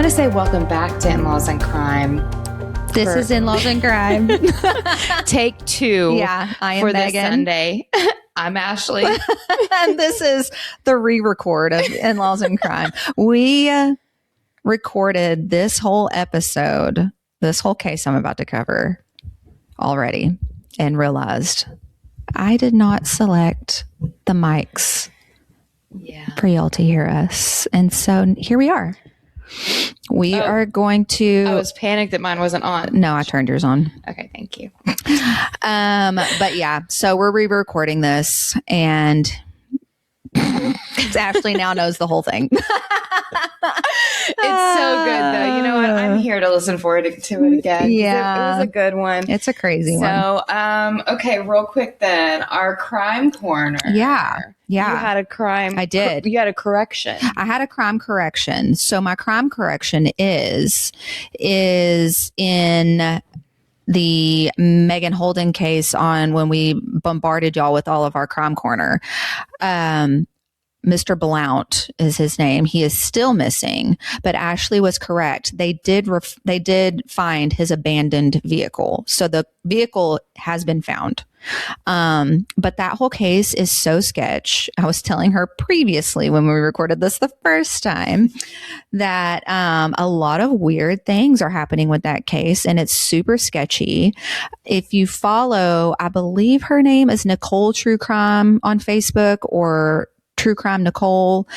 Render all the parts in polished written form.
to say welcome back to In-Laws and Crime. This is In-Laws and Crime. Take 2. Yeah, I am for Megan. This Sunday. I'm Ashley. And this is the re-record of In-Laws and Crime. We recorded this whole episode, this whole case I'm about to cover already, and realized I did not select the mics for y'all to hear us. And so here we are. We are going to... I was panicked that mine wasn't on. No, I turned yours on. Okay, thank you. But yeah, so we're re-recording this, and Ashley now knows the whole thing. It's so good, though. You know what? I'm here to listen forward to it again. Yeah. It was a good one. It's a crazy one. So, okay, real quick then. Our crime corner. Yeah. You had a crime. I did. You had a correction. I had a crime correction. So my crime correction is in the Megan Holden case on when we bombarded y'all with all of our crime corner. Mr. Blount is his name. He is still missing, but Ashley was correct. They did find his abandoned vehicle. So the vehicle has been found. But that whole case is so sketch. I was telling her previously when we recorded this the first time that a lot of weird things are happening with that case, and it's super sketchy. If you follow, I believe her name is Nicole True Crime on Facebook, or True Crime Nicole.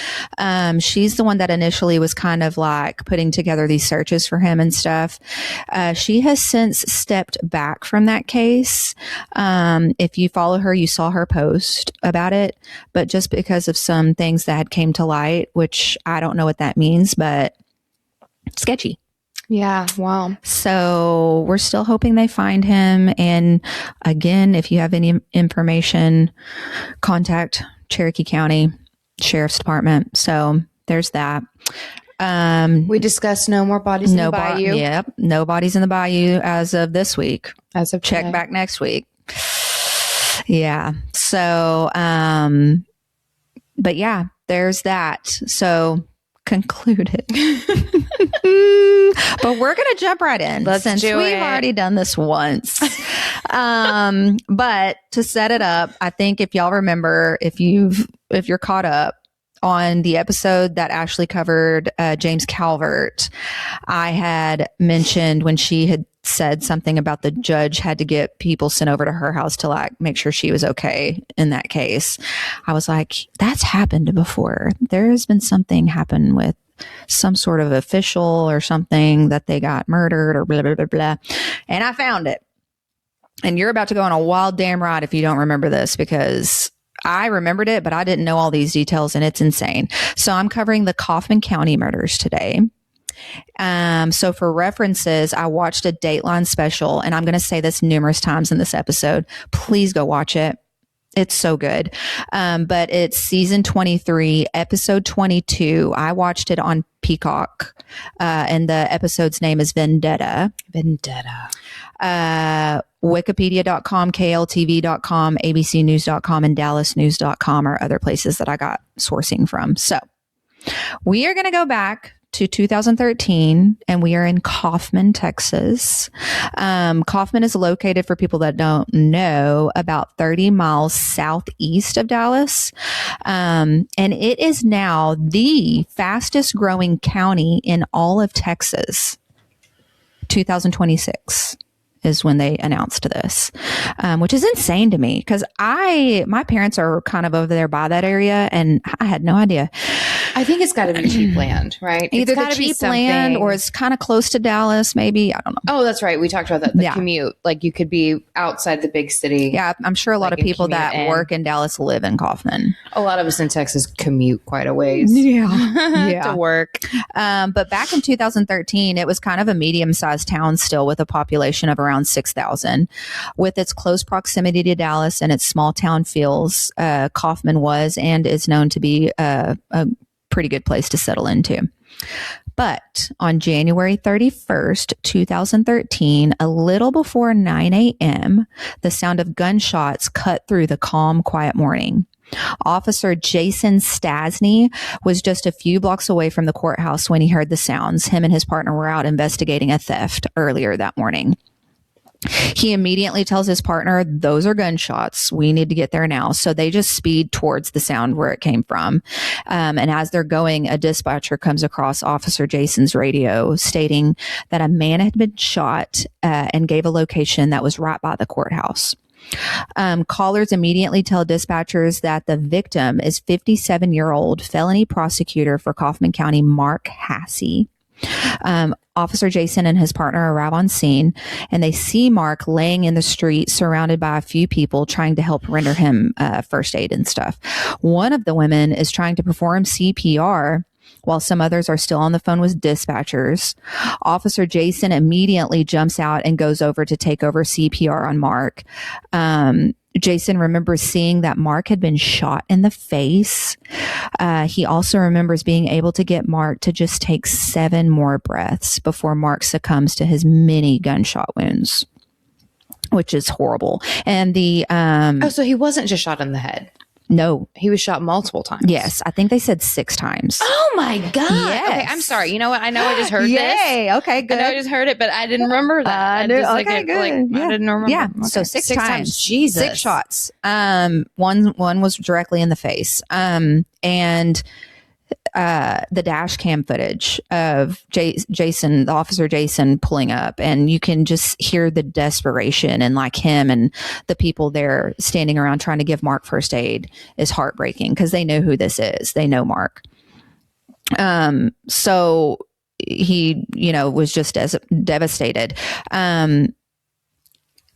She's the one that initially was kind of like putting together these searches for him and stuff. She has since stepped back from that case. If you follow her, you saw her post about it, but just because of some things that had came to light, which I don't know what that means, but sketchy. Yeah. Wow. So we're still hoping they find him. And again, if you have any information, contact Cherokee County Sheriff's Department. So there's that. We discussed no more bodies in the bayou. Yep. No bodies in the bayou as of this week. As of check today. back next week. Yeah. So, but yeah, there's that. So concluded. But we're going to jump right in. Since we've already done this once. But to set it up, I think if y'all remember, if you're caught up on the episode that Ashley covered, James Calvert, I had mentioned when she had said something about the judge had to get people sent over to her house to like make sure she was okay in that case. I was like, that's happened before. There has been something happen with some sort of official or something that they got murdered or blah, blah, blah, blah. And I found it. And you're about to go on a wild damn ride if you don't remember this, because I remembered it, but I didn't know all these details, and it's insane. So I'm covering the Kaufman County murders today. So for references, I watched a Dateline special, and I'm going to say this numerous times in this episode. Please go watch it. It's so good. But it's season 23, episode 22. I watched it on Peacock. And the episode's name is Vendetta. Vendetta. Wikipedia.com, KLTV.com, ABCnews.com, and DallasNews.com are other places that I got sourcing from. So we are going to go back to 2013, and we are in Kaufman, Texas. Kaufman is located, for people that don't know, about 30 miles southeast of Dallas. And it is now the fastest growing county in all of Texas. 2026 is when they announced this, which is insane to me, because my parents are kind of over there by that area, and I had no idea. I think it's got to be cheap land, right? Either the cheap land or it's kind of close to Dallas, maybe. I don't know. Oh, that's right. We talked about that. The commute. Like you could be outside the big city. Yeah, I'm sure a lot of people that work in Dallas live in Kaufman. A lot of us in Texas commute quite a ways. Yeah. To work. But back in 2013, it was kind of a medium-sized town still, with a population of around 6,000. With its close proximity to Dallas and its small town feels, Kaufman was and is known to be a pretty good place to settle into. But on January 31st, 2013, a little before 9 a.m., the sound of gunshots cut through the calm, quiet morning. Officer Jason Stasny was just a few blocks away from the courthouse when he heard the sounds. Him and his partner were out investigating a theft earlier that morning. He immediately tells his partner, those are gunshots. We need to get there now. So they just speed towards the sound where it came from. And as they're going, a dispatcher comes across Officer Jason's radio stating that a man had been shot and gave a location that was right by the courthouse. Callers immediately tell dispatchers that the victim is 57-year-old felony prosecutor for Kaufman County, Mark Hasse. Officer Jason and his partner arrive on scene, and they see Mark laying in the street surrounded by a few people trying to help render him first aid and stuff. One of the women is trying to perform CPR while some others are still on the phone with dispatchers. Officer Jason immediately jumps out and goes over to take over CPR on Mark. Jason remembers seeing that Mark had been shot in the face. He also remembers being able to get Mark to just take 7 more breaths before Mark succumbs to his many gunshot wounds, which is horrible. And the so he wasn't just shot in the head. No. He was shot multiple times. Yes. I think they said 6 times. Oh my God. Yes. Okay, I'm sorry. You know what? I know I just heard this. Yay. Okay, good. I know I just heard it, but I didn't remember that. Okay, good. Yeah. I didn't remember. Yeah. Okay. So 6 times. Jesus. 6 shots. One was directly in the face. And the dash cam footage of Jason, the officer Jason, pulling up, and you can just hear the desperation, and like him and the people there standing around trying to give Mark first aid is heartbreaking because they know who this is. They know Mark. So he, was just as devastated.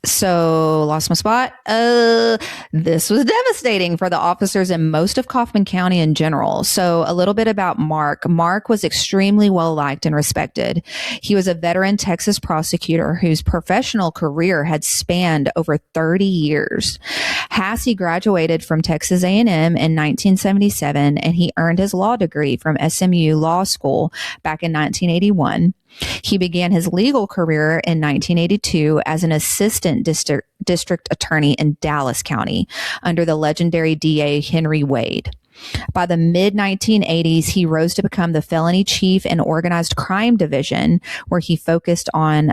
So lost my spot. This was devastating for the officers in most of Kaufman County in general. So a little bit about Mark. Mark was extremely well liked and respected. He was a veteran Texas prosecutor whose professional career had spanned over 30 years. Hasse graduated from Texas A&M in 1977, and he earned his law degree from SMU Law School back in 1981. He began his legal career in 1982 as an assistant district attorney in Dallas County under the legendary DA Henry Wade. By the mid-1980s, he rose to become the felony chief in organized crime division, where he focused on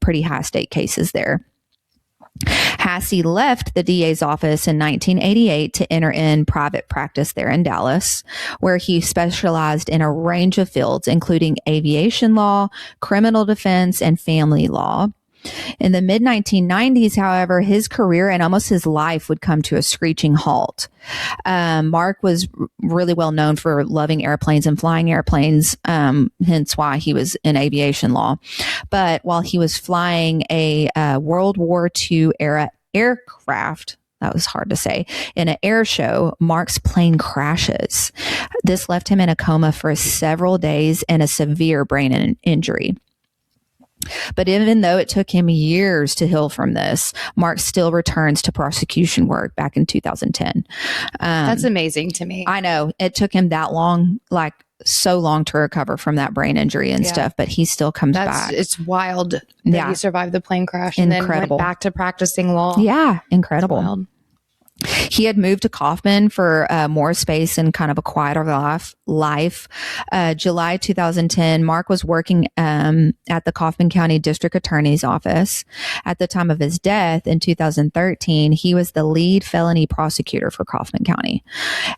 pretty high-stake cases there. Hasse left the DA's office in 1988 to enter in private practice there in Dallas, where he specialized in a range of fields, including aviation law, criminal defense, and family law. In the mid-1990s, however, his career and almost his life would come to a screeching halt. Mark was really well known for loving airplanes and flying airplanes, hence why he was in aviation law. But while he was flying a World War II era aircraft, that was hard to say, in an air show, Mark's plane crashes. This left him in a coma for several days and a severe brain injury. But even though it took him years to heal from this, Mark still returns to prosecution work back in 2010. That's amazing to me. I know. It took him that long, like so long to recover from that brain injury and stuff, but he still comes back. It's wild that he survived the plane crash and then went back to practicing law. Yeah, incredible. He had moved to Kaufman for more space and kind of a quieter life. July 2010, Mark was working at the Kaufman County District Attorney's Office. At the time of his death in 2013, he was the lead felony prosecutor for Kaufman County.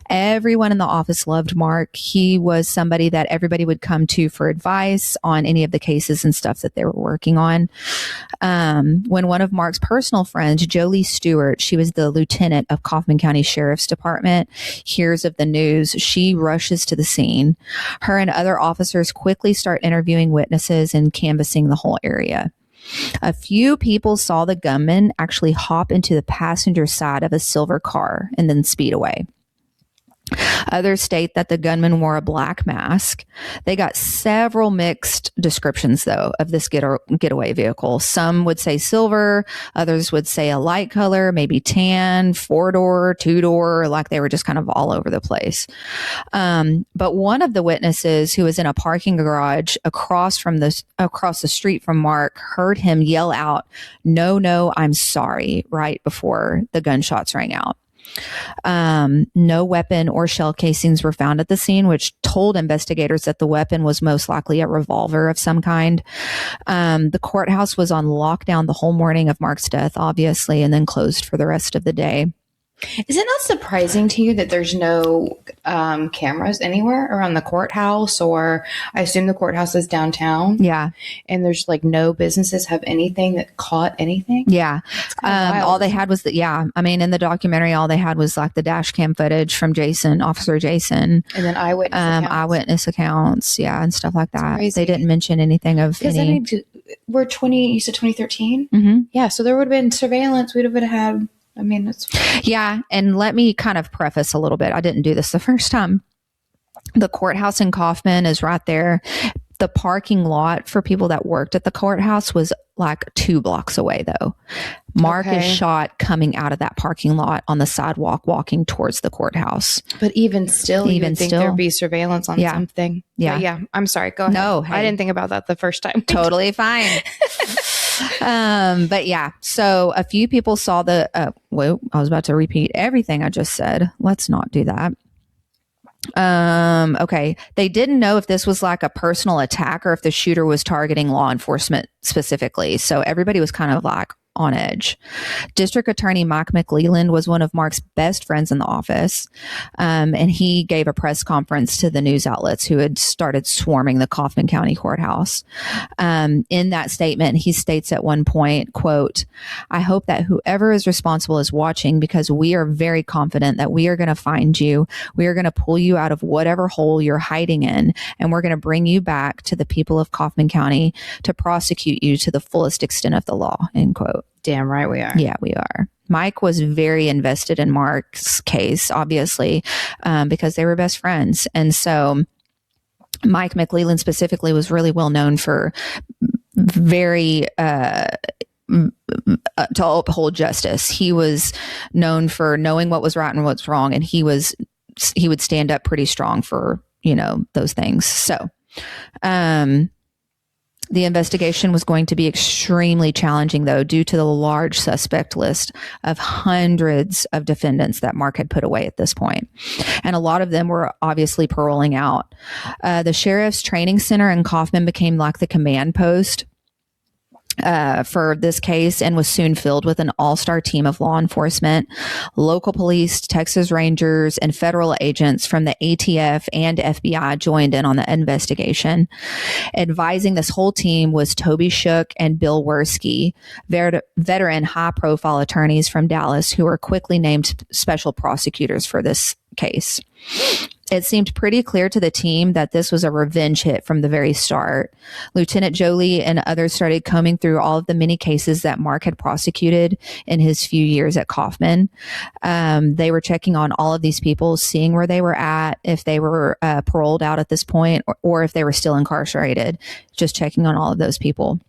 Everyone in the office loved Mark. He was somebody that everybody would come to for advice on any of the cases and stuff that they were working on. When one of Mark's personal friends, Jolie Stewart, she was the lieutenant of Kaufman County Sheriff's Department, hears of the news, she rushes to the scene. Her and other officers quickly start interviewing witnesses and canvassing the whole area. A few people saw the gunman actually hop into the passenger side of a silver car and then speed away. Others state that the gunman wore a black mask. They got several mixed descriptions, though, of this getaway vehicle. Some would say silver. Others would say a light color, maybe tan, 4-door, 2-door, like they were just kind of all over the place. But one of the witnesses who was in a parking garage across the street from Mark heard him yell out, "No, I'm sorry," right before the gunshots rang out. No weapon or shell casings were found at the scene, which told investigators that the weapon was most likely a revolver of some kind. The courthouse was on lockdown the whole morning of Mark's death, obviously, and then closed for the rest of the day. Is it not surprising to you that there's no cameras anywhere around the courthouse? Or I assume the courthouse is downtown. Yeah. And there's like no businesses have anything that caught anything. Yeah. All they had was in the documentary, all they had was like the dash cam footage from Officer Jason. And then eyewitness accounts. Yeah. And stuff like that. They didn't mention anything of any. You said 2013? Mm-hmm. Yeah. So there would have been surveillance. We would have had. Yeah. And let me kind of preface a little bit. I didn't do this the first time. The courthouse in Kaufman is right there. The parking lot for people that worked at the courthouse was like 2 blocks away, though. Mark is shot coming out of that parking lot on the sidewalk, walking towards the courthouse. But even still, you would think there'd be surveillance on something. Yeah. But yeah. I'm sorry. Go ahead. No, I didn't think about that the first time. Totally fine. But yeah, so a few people saw I was about to repeat everything I just said. Let's not do that. Okay. They didn't know if this was like a personal attack or if the shooter was targeting law enforcement specifically. So everybody was kind of like on edge. District Attorney Mike McLeland was one of Mark's best friends in the office. And he gave a press conference to the news outlets who had started swarming the Kaufman County Courthouse. In that statement, he states at one point, quote, "I hope that whoever is responsible is watching, because we are very confident that we are going to find you. We are going to pull you out of whatever hole you're hiding in, and we're going to bring you back to the people of Kaufman County to prosecute you to the fullest extent of the law," end quote. Damn right we are. Yeah, we are. Mike was very invested in Mark's case, obviously, because they were best friends. And so Mike McLeland specifically was really well known for to uphold justice. He was known for knowing what was right and what's wrong. And he would stand up pretty strong for, those things. So, the investigation was going to be extremely challenging, though, due to the large suspect list of hundreds of defendants that Mark had put away at this point. And a lot of them were obviously paroling out. The Sheriff's Training Center in Kaufman became like the command post for this case, and was soon filled with an all-star team of law enforcement, local police, Texas Rangers, and federal agents from the ATF and FBI joined in on the investigation. Advising this whole team was Toby Shook and Bill Werski, veteran high-profile attorneys from Dallas who were quickly named special prosecutors for this case. It seemed pretty clear to the team that this was a revenge hit from the very start. Lieutenant Jolie and others started combing through all of the many cases that Mark had prosecuted in his few years at Kaufman. They were checking on all of these people, seeing where they were at, if they were paroled out at this point, or if they were still incarcerated, just checking on all of those people.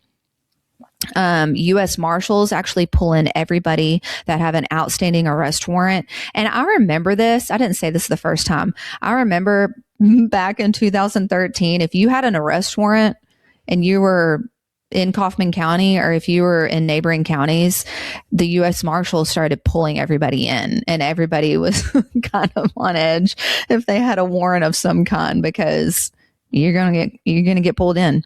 U.S. Marshals actually pull in everybody that have an outstanding arrest warrant. And I remember this. I didn't say this the first time. I remember back in 2013, if you had an arrest warrant and you were in Kaufman County, or if you were in neighboring counties, the U.S. Marshals started pulling everybody in, and everybody was kind of on edge if they had a warrant of some kind, because you're gonna get pulled in.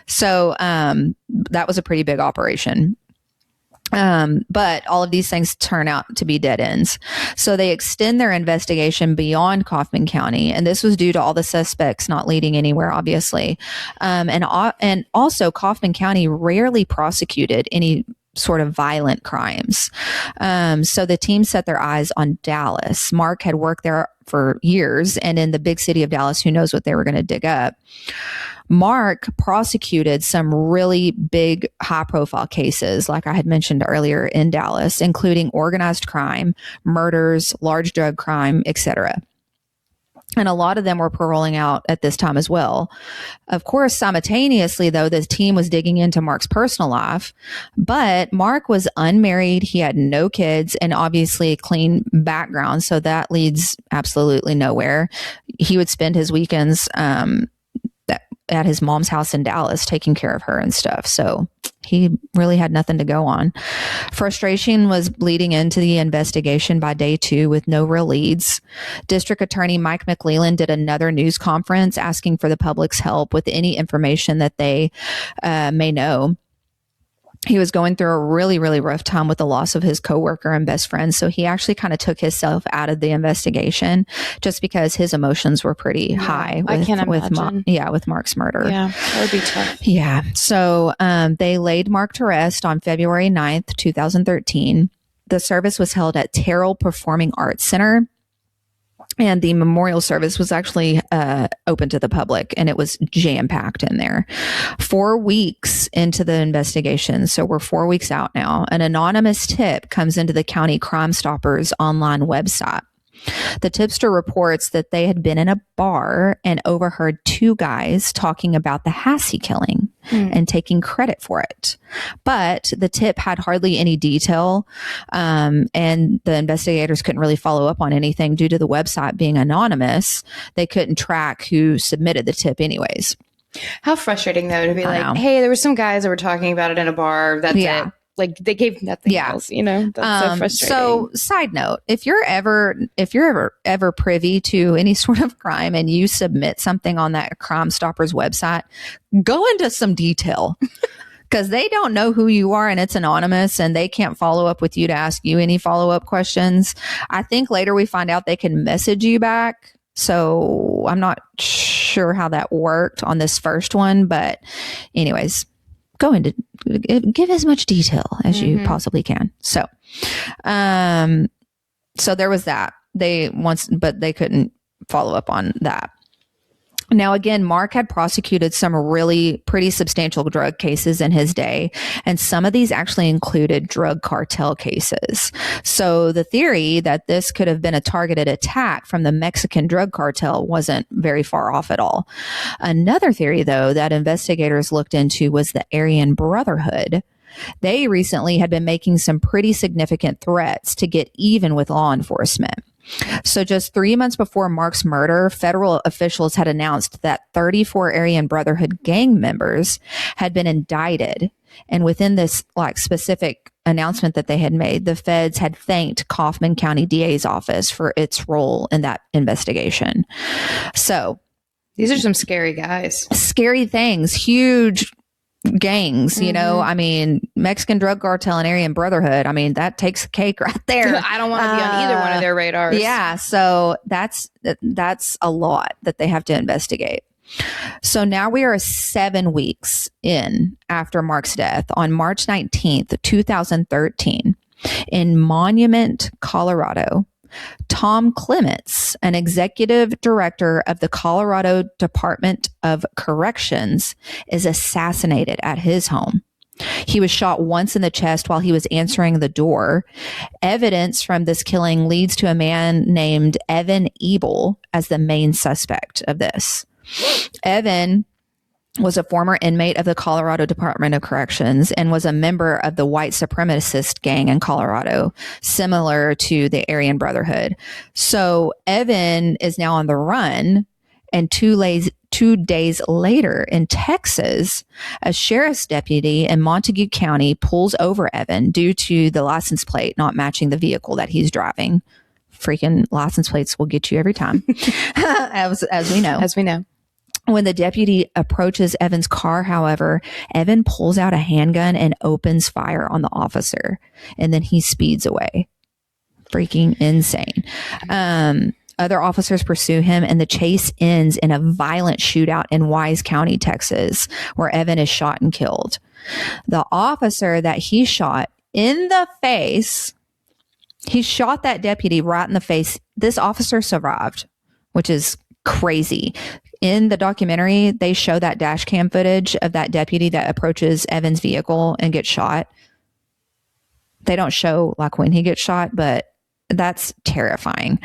So that was a pretty big operation. But all of these things turn out to be dead ends. So they extend their investigation beyond Kaufman County, and this was due to all the suspects not leading anywhere, obviously. And also Kaufman County rarely prosecuted any sort of violent crimes. So the team set their eyes on Dallas. Mark had worked there for years, and in the big city of Dallas, who knows what they were going to dig up. Mark prosecuted some really big high-profile cases, like I had mentioned earlier, in Dallas, including organized crime, murders, large drug crime, etc. And a lot of them were paroling out at this time as well. Of course, simultaneously, though, the team was digging into Mark's personal life. But Mark was unmarried. He had no kids, and obviously a clean background. So that leads absolutely nowhere. He would spend his weekends at his mom's house in Dallas taking care of her and stuff. So he really had nothing to go on. Frustration was bleeding into the investigation by day 2 with no real leads. District Attorney Mike McLeland did another news conference asking for the public's help with any information that they may know. He was going through a really, really rough time with the loss of his coworker and best friend. So he actually kind of took himself out of the investigation just because his emotions were pretty high with, I can't imagine. with Mark's murder. Yeah, that would be tough. Yeah. So they laid Mark to rest on February 9th, 2013. The service was held at Terrell Performing Arts Center. And the memorial service was actually open to the public, and it was jam-packed in there. 4 weeks into the investigation, so we're 4 weeks out now, an anonymous tip comes into the county Crime Stoppers online website. The tipster reports that they had been in a bar and overheard 2 guys talking about the Hassey killing and taking credit for it. But the tip had hardly any detail, and the investigators couldn't really follow up on anything due to the website being anonymous. They couldn't track who submitted the tip anyways. How frustrating, though, to be like, hey, there were some guys that were talking about it in a bar. That's it. Like, they gave nothing else, you know? That's so frustrating. So, side note, if you're ever privy to any sort of crime and you submit something on that Crime Stoppers website, go into some detail. Because they don't know who you are and it's anonymous and they can't follow up with you to ask you any follow-up questions. I think later we find out they can message you back. So, I'm not sure how that worked on this first one. But anyways, go into give as much detail as you possibly can. So, so there was that. But they couldn't follow up on that. Now, again, Mark had prosecuted some really pretty substantial drug cases in his day, and some of these actually included drug cartel cases. So the theory that this could have been a targeted attack from the Mexican drug cartel wasn't very far off at all. Another theory, though, that investigators looked into was the Aryan Brotherhood. They recently had been making some pretty significant threats to get even with law enforcement. So just 3 months before Mark's murder, federal officials had announced that 34 Aryan Brotherhood gang members had been indicted. And within this specific announcement that they had made, the feds had thanked Kaufman County DA's office for its role in that investigation. So these are some scary guys. Scary things, huge gangs, you know, I mean, Mexican drug cartel and Aryan Brotherhood. I mean, that takes the cake right there. I don't want to be on either one of their radars. Yeah. So that's a lot that they have to investigate. So now we are 7 weeks in after Mark's death on March 19th, 2013 in Monument, Colorado. Tom Clements, an executive director of the Colorado Department of Corrections, is assassinated at his home. He was shot once in the chest while he was answering the door. Evidence from this killing leads to a man named Evan Ebel as the main suspect of this. Evan was a former inmate of the Colorado Department of Corrections and was a member of the white supremacist gang in Colorado, similar to the Aryan Brotherhood. So Evan is now on the run, and 2 days later in Texas, a sheriff's deputy in Montague County pulls over Evan due to the license plate not matching the vehicle that he's driving. Freaking license plates will get you every time, as we know. As we know. When the deputy approaches Evan's car, however, Evan pulls out a handgun and opens fire on the officer, and then he speeds away. Freaking insane. Other officers pursue him, and the chase ends in a violent shootout in Wise County, Texas, where Evan is shot and killed. The officer that he shot in the face, he shot that deputy right in the face. This officer survived, which is crazy. In the documentary, they show that dash cam footage of that deputy that approaches Evan's vehicle and gets shot. They don't show when he gets shot, but that's terrifying.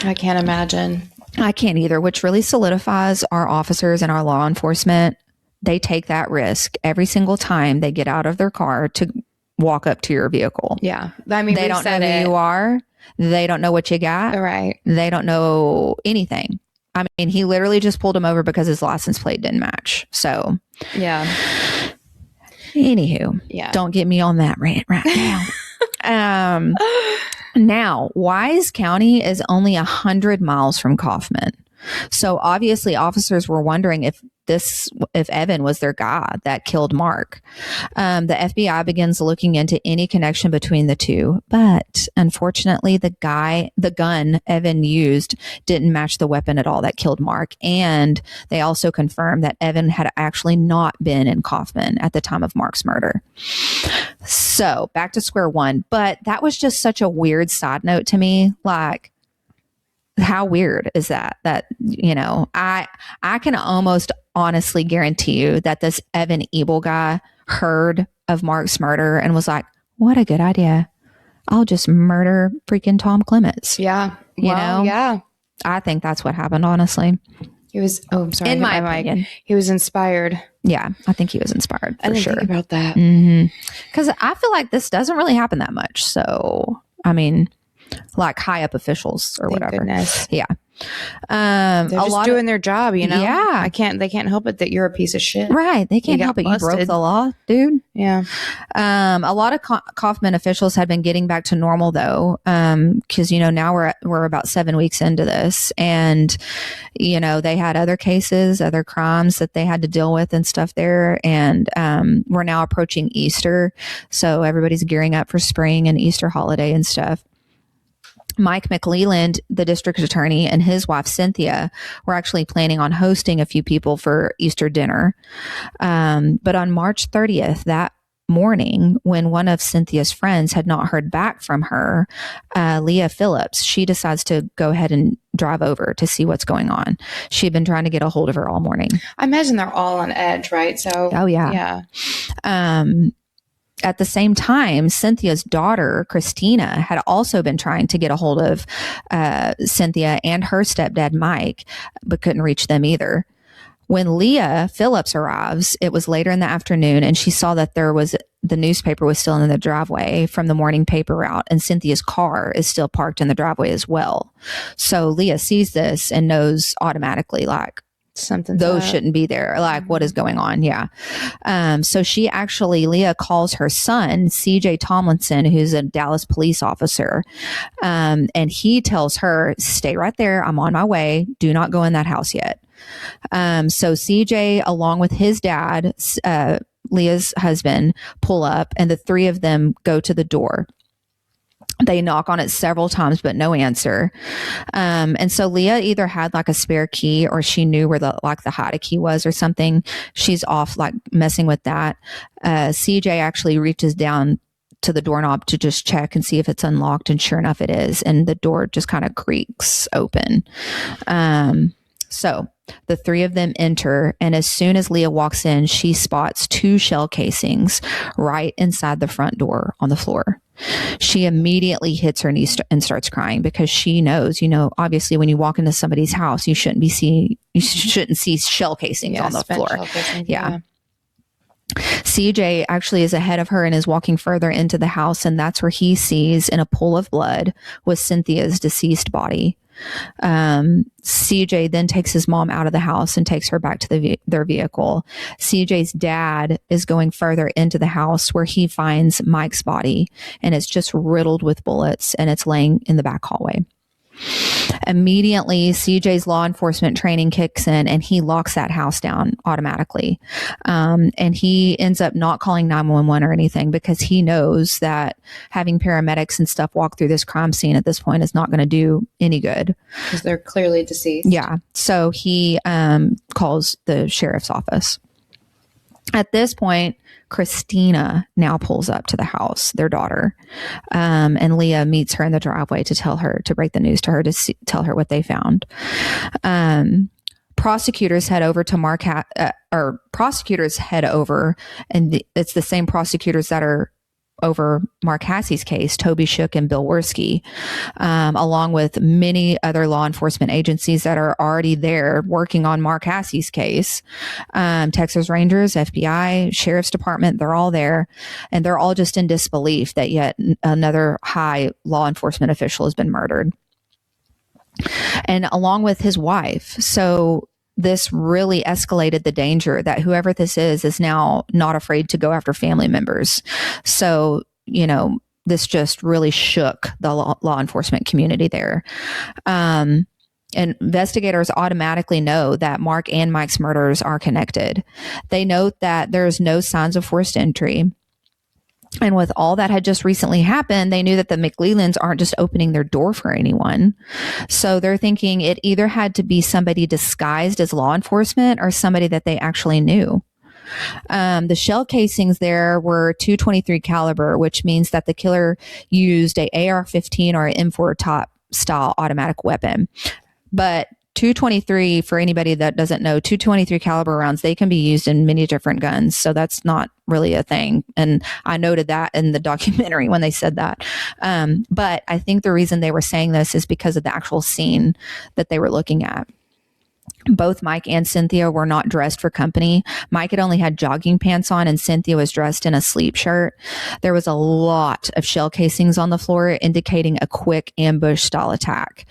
I can't imagine. I can't either, which really solidifies our officers and our law enforcement. They take that risk every single time they get out of their car to walk up to your vehicle. Yeah. I mean, they don't know who you are. They don't know what you got. Right. They don't know anything. I mean, he literally just pulled him over because his license plate didn't match. So, yeah. Anywho, don't get me on that rant right now. Now, Wise County is only 100 miles from Kaufman. So obviously officers were wondering if Evan was their guy that killed Mark. The FBI begins looking into any connection between the two, but unfortunately the gun Evan used didn't match the weapon at all that killed Mark. And they also confirmed that Evan had actually not been in Kaufman at the time of Mark's murder. So back to square one, but that was just such a weird side note to me. Like, how weird is that? That, I can almost honestly guarantee you that this Evan Ebel guy heard of Mark's murder and was like, what a good idea. I'll just murder freaking Tom Clements. Yeah. You know? Yeah. I think that's what happened, honestly. He was, I'm sorry. In my opinion. He was inspired. Yeah, I think he was inspired for sure. Think about that. Because I feel like this doesn't really happen that much. So, I mean, like high up officials or whatever. Goodness. Yeah. They're just doing their job, Yeah. they can't help it that you're a piece of shit. Right. They can't help it. You broke the law, dude. Yeah. A lot of Kaufman officials had been getting back to normal though. Cause now we're about 7 weeks into this and, they had other cases, other crimes that they had to deal with and stuff there. And, we're now approaching Easter. So everybody's gearing up for spring and Easter holiday and stuff. Mike McLeland, the district attorney, and his wife, Cynthia, were actually planning on hosting a few people for Easter dinner. But on March 30th, that morning, when one of Cynthia's friends had not heard back from her, Leah Phillips, she decides to go ahead and drive over to see what's going on. She had been trying to get a hold of her all morning. I imagine they're all on edge, right? So, oh, yeah. At the same time, Cynthia's daughter, Christina, had also been trying to get a hold of Cynthia and her stepdad, Mike, but couldn't reach them either. When Leah Phillips arrives, it was later in the afternoon, and she saw that the newspaper was still in the driveway from the morning paper route, and Cynthia's car is still parked in the driveway as well. So Leah sees this and knows automatically, like, those shouldn't be there. Like, what is going on? Yeah. So Leah calls her son, CJ Tomlinson, who's a Dallas police officer. And he tells her, stay right there. I'm on my way. Do not go in that house yet. So CJ, along with his dad, Leah's husband, pull up and the three of them go to the door. They knock on it several times, but no answer. And so Leah either had like a spare key or she knew where the hide key was or something. She's off like messing with that. CJ actually reaches down to the doorknob to just check and see if it's unlocked. And sure enough, it is. And the door just kind of creaks open. So the three of them enter, and as soon as Leah walks in, she spots 2 shell casings right inside the front door on the floor. She immediately hits her knees and starts crying because she knows, obviously when you walk into somebody's house, you shouldn't see shell casings on the floor. Yeah. CJ actually is ahead of her and is walking further into the house, and that's where he sees in a pool of blood was Cynthia's deceased body. CJ then takes his mom out of the house and takes her back to their vehicle. CJ's dad is going further into the house where he finds Mike's body, and it's just riddled with bullets, and it's laying in the back hallway. Immediately, CJ's law enforcement training kicks in and he locks that house down automatically. And he ends up not calling 911 or anything because he knows that having paramedics and stuff walk through this crime scene at this point is not going to do any good. Because they're clearly deceased. Yeah. So he calls the sheriff's office. At this point, Christina now pulls up to the house, their daughter, and Leah meets her in the driveway to break the news to her, tell her what they found. Prosecutors head over to prosecutors head over, and it's the same prosecutors that are over Mark Hassey's case, Toby Shook and Bill Worski, along with many other law enforcement agencies that are already there working on Mark Hassey's case. Texas Rangers, FBI, Sheriff's Department, they're all there. And they're all just in disbelief that yet another high law enforcement official has been murdered. and along with his wife. So this really escalated the danger that whoever this is now not afraid to go after family members. So, this just really shook the law enforcement community there. And investigators automatically know that Mark and Mike's murders are connected. They note that there's no signs of forced entry. And with all that had just recently happened, they knew that the McLelands aren't just opening their door for anyone. So they're thinking it either had to be somebody disguised as law enforcement or somebody that they actually knew. The shell casings there were .223 caliber, which means that the killer used a AR-15 or an M4 top style automatic weapon. But .223, for anybody that doesn't know, .223 caliber rounds, they can be used in many different guns. So that's not really a thing. And I noted that in the documentary when they said that. But I think the reason they were saying this is because of the actual scene that they were looking at. Both Mike and Cynthia were not dressed for company. Mike had only had jogging pants on and Cynthia was dressed in a sleep shirt. There was a lot of shell casings on the floor, indicating a quick ambush style attack.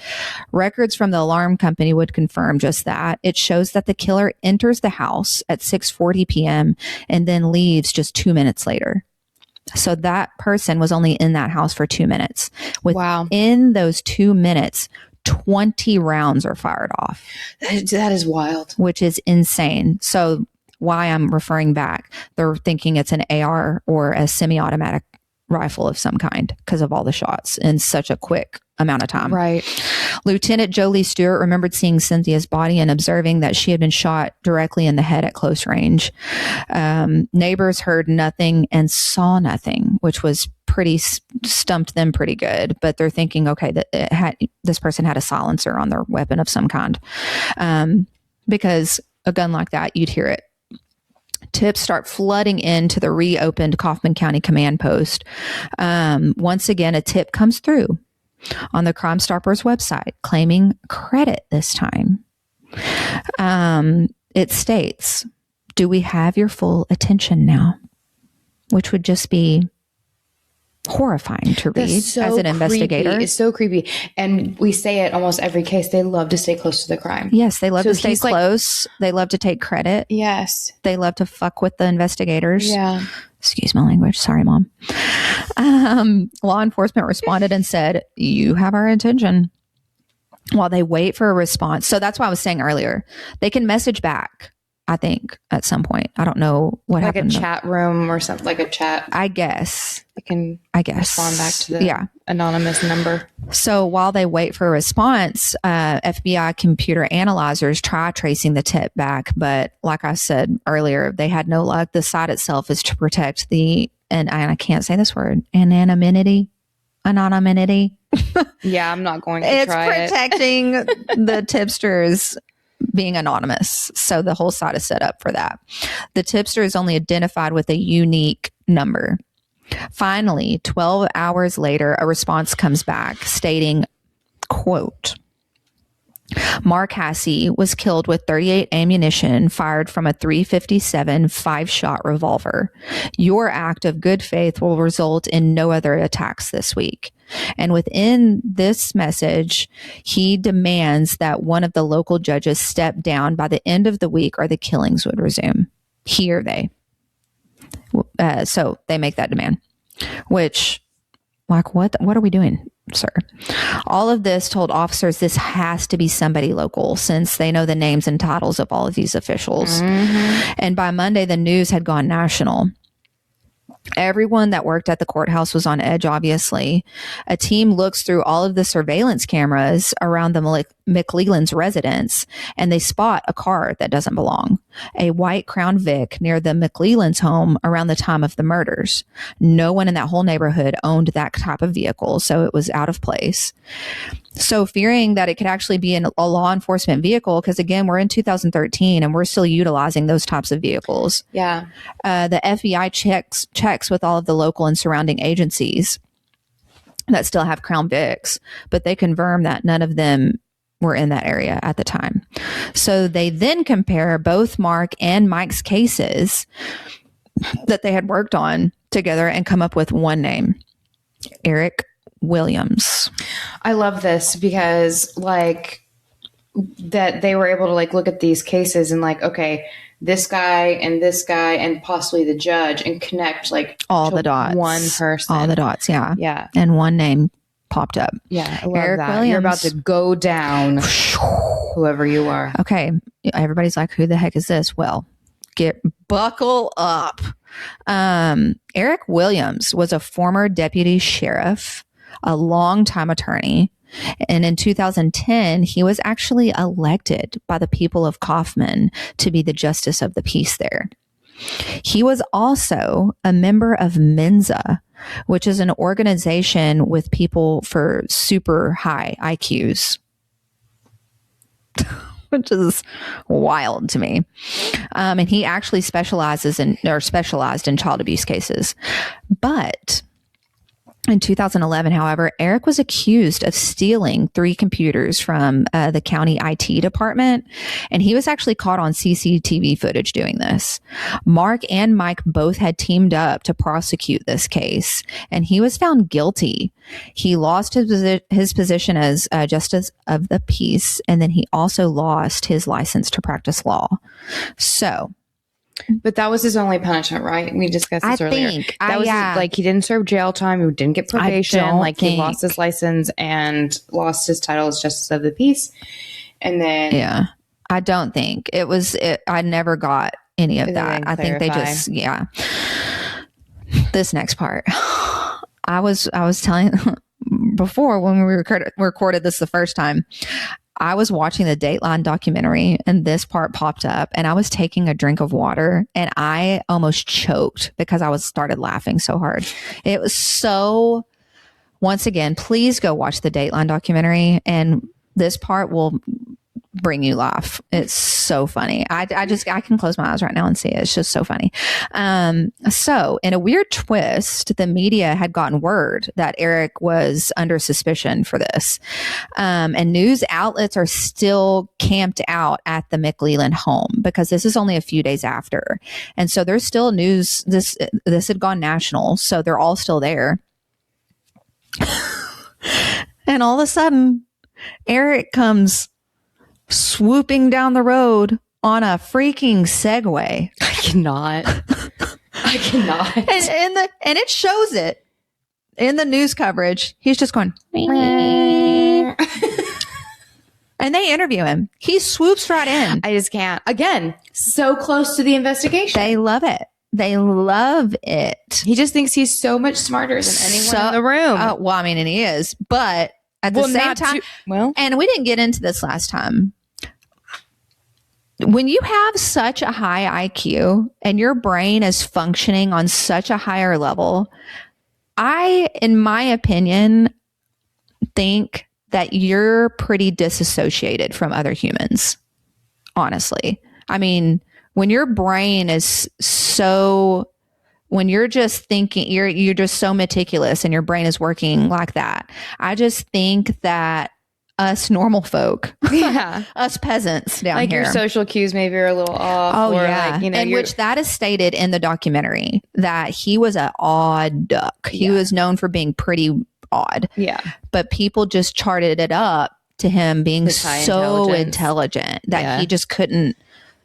Records from the alarm company would confirm just that. It shows that the killer enters the house at 6:40 p.m. and then leaves just 2 minutes later. So that person was only in that house for 2 minutes. Within those 2 minutes, 20 rounds are fired off. That is wild. Which is insane. So why I'm referring back, they're thinking it's an AR or a semi-automatic rifle of some kind because of all the shots in such a quick amount of time. Right. Lieutenant Jolie Stewart remembered seeing Cynthia's body and observing that she had been shot directly in the head at close range. Neighbors heard nothing and saw nothing, which was stumped them pretty good. But they're thinking, okay, that this person had a silencer on their weapon of some kind, because a gun like that, you'd hear it. Tips start flooding into the reopened Kaufman County Command Post. Once again, a tip comes through on the Crime Stoppers website claiming credit this time. It states, "Do we have your full attention now?" Which would just be horrifying to read as an investigator. It's so creepy. And we say it almost every case. They love to stay close to the crime. Yes, they love to stay close. They love to take credit. Yes. They love to fuck with the investigators. Yeah. Excuse my language. Sorry, Mom. Law enforcement responded and said, "You have our attention," while they wait for a response. So that's why I was saying earlier, they can message back, I think, at some point. I don't know what happened. Like a chat room or something, like a chat. I guess. They can respond back to the anonymous number. So while they wait for a response, FBI computer analyzers try tracing the tip back. But like I said earlier, they had no luck. The site itself is to protect and I can't say this word, anonymity. Yeah, I'm not going to try it. It's protecting the tipsters being anonymous. So the whole site is set up for that. The tipster is only identified with a unique number. Finally, 12 hours later, a response comes back stating, quote, "Mark Hasse was killed with 38 ammunition fired from a .357 5-shot revolver. Your act of good faith will result in no other attacks this week." And within this message, he demands that one of the local judges step down by the end of the week or the killings would resume. He or they. So they make that demand, which, like, what are we doing, sir? All of this told officers this has to be somebody local, since they know the names and titles of all of these officials. Mm-hmm. And by Monday, the news had gone national. Everyone that worked at the courthouse was on edge, obviously. A team looks through all of the surveillance cameras around the McLeland's residence, and they spot a car that doesn't belong. A white Crown Vic near the McLeland's home around the time of the murders. No one in that whole neighborhood owned that type of vehicle, so it was out of place. So fearing that it could actually be a law enforcement vehicle, because again, we're in 2013 and we're still utilizing those types of vehicles. Yeah. The FBI checks with all of the local and surrounding agencies that still have Crown Vics, but they confirm that none of them were in that area at the time. So they then compare both Mark and Mike's cases that they had worked on together and come up with one name, Eric Williams. I love this because like that they were able to like look at these cases and like, okay, this guy and possibly the judge and connect like all the dots. One person. All the dots, yeah. Yeah. And one name popped up. Yeah, I love Eric that. Williams. You're about to go down, whoever you are. Okay. Everybody's like, who the heck is this? Well, buckle up. Eric Williams was a former deputy sheriff, a longtime attorney. And in 2010, he was actually elected by the people of Kaufman to be the justice of the peace there. He was also a member of Mensa, which is an organization with people for super high IQs, which is wild to me. And he actually specialized in child abuse cases. But in 2011, however, Eric was accused of stealing 3 computers from the county IT department, and he was actually caught on CCTV footage doing this. Mark and Mike both had teamed up to prosecute this case, and he was found guilty. He lost his position as justice of the peace, and then he also lost his license to practice law. So... But that was his only punishment, right? We discussed this earlier. That was like he didn't serve jail time. He didn't get probation. Like he lost his license and lost his title as Justice of the Peace. And then, yeah, I don't think it was. I never got any of that. I think they just, This next part, I was telling before when we recorded this the first time. I was watching the Dateline documentary and this part popped up and I was taking a drink of water and I almost choked because I started laughing so hard. It was so, once again, please go watch the Dateline documentary and this part will bring you laugh. It's so funny. I can close my eyes right now and see it. It's just so funny. So in a weird twist, the media had gotten word that Eric was under suspicion for this. And news outlets are still camped out at the McLeland home because this is only a few days after. And so there's still news. This had gone national. So they're all still there. And all of a sudden, Eric comes swooping down the road on a freaking Segway. I cannot. And it shows it in the news coverage. He's just going, and they interview him. He swoops right in. I just can't. Again, so close to the investigation. They love it. They love it. He just thinks he's so much smarter than anyone in the room. Well, I mean, and he is, but at the same time, and we didn't get into this last time. When you have such a high IQ and your brain is functioning on such a higher level, I, in my opinion, think that you're pretty disassociated from other humans. Honestly. I mean, when your brain is so, when you're just thinking, you're just so meticulous and your brain is working like that. I just think that us normal folk, us peasants down like here, your social cues maybe are a little off. Oh or yeah, like, in which that is stated in the documentary that he was an odd duck. He was known for being pretty odd. Yeah, but people just charted it up to him being so intelligent that he just couldn't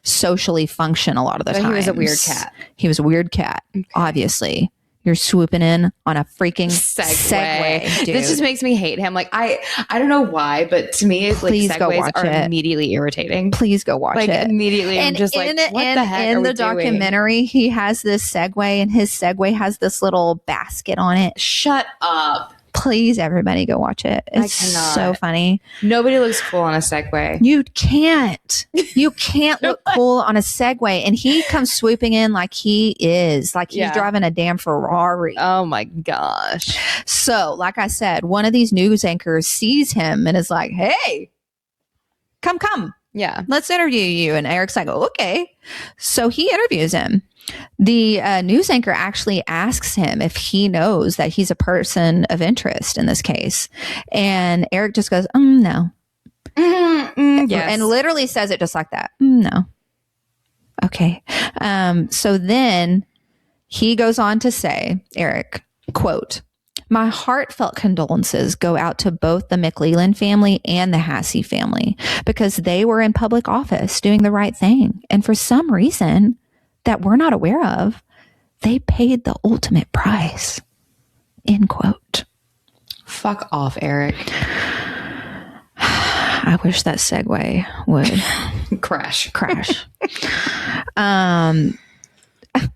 socially function a lot of the time. He was a weird cat. He was a weird cat, obviously. You're swooping in on a freaking Segway, dude. This just makes me hate him. Like I don't know why, but to me, it's like Segways are immediately irritating. Please go watch it. Immediately, I'm just like, what the heck? In the documentary, he has this Segway, and his Segway has this little basket on it. Shut up. Please, everybody, go watch it. It's so funny. Nobody looks cool on a Segway. You can't. You can't look cool on a Segway. And he comes swooping in like he is. Like he's driving a damn Ferrari. Oh, my gosh. So, like I said, one of these news anchors sees him and is like, hey, come. Yeah. Let's interview you. And Eric's like, okay. So he interviews him. The news anchor actually asks him if he knows that he's a person of interest in this case. And Eric just goes, no. Yes. And literally says it just like that. No. Okay. So then he goes on to say, Eric, quote, My heartfelt condolences go out to both the McLeland family and the Hassey family because they were in public office doing the right thing. And for some reason that we're not aware of, they paid the ultimate price. End quote. Fuck off, Eric. I wish that segue would crash.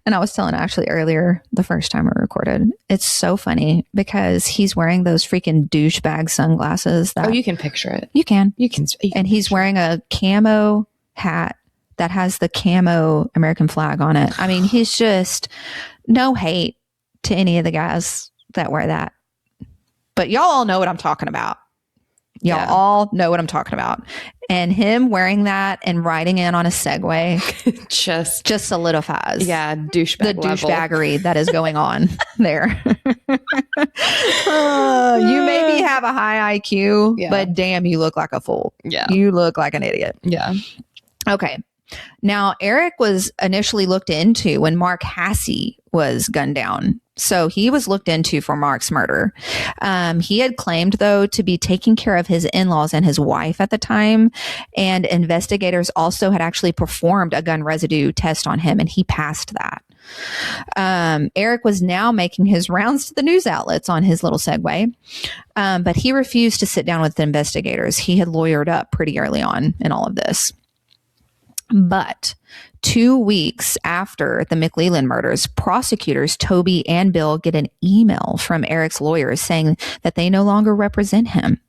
And I was telling Ashley earlier, the first time we recorded, it's so funny because he's wearing those freaking douchebag sunglasses. That, you can picture it. You can. And he's wearing a camo hat that has the camo American flag on it. I mean, he's just no hate to any of the guys that wear that. But y'all all know what I'm talking about. All know what I'm talking about. And him wearing that and riding in on a Segway just solidifies the douchebaggery that is going on there. You maybe have a high IQ, but damn, you look like a fool. Yeah. You look like an idiot. Yeah. Okay. Now, Eric was initially looked into when Mark Hassey was gunned down. So he was looked into for Mark's murder. He had claimed, though, to be taking care of his in-laws and his wife at the time. And investigators also had actually performed a gun residue test on him, and he passed that. Eric was now making his rounds to the news outlets on his little Segway, but he refused to sit down with the investigators. He had lawyered up pretty early on in all of this. But 2 weeks after the McLeland murders, prosecutors Toby and Bill get an email from Eric's lawyers saying that they no longer represent him.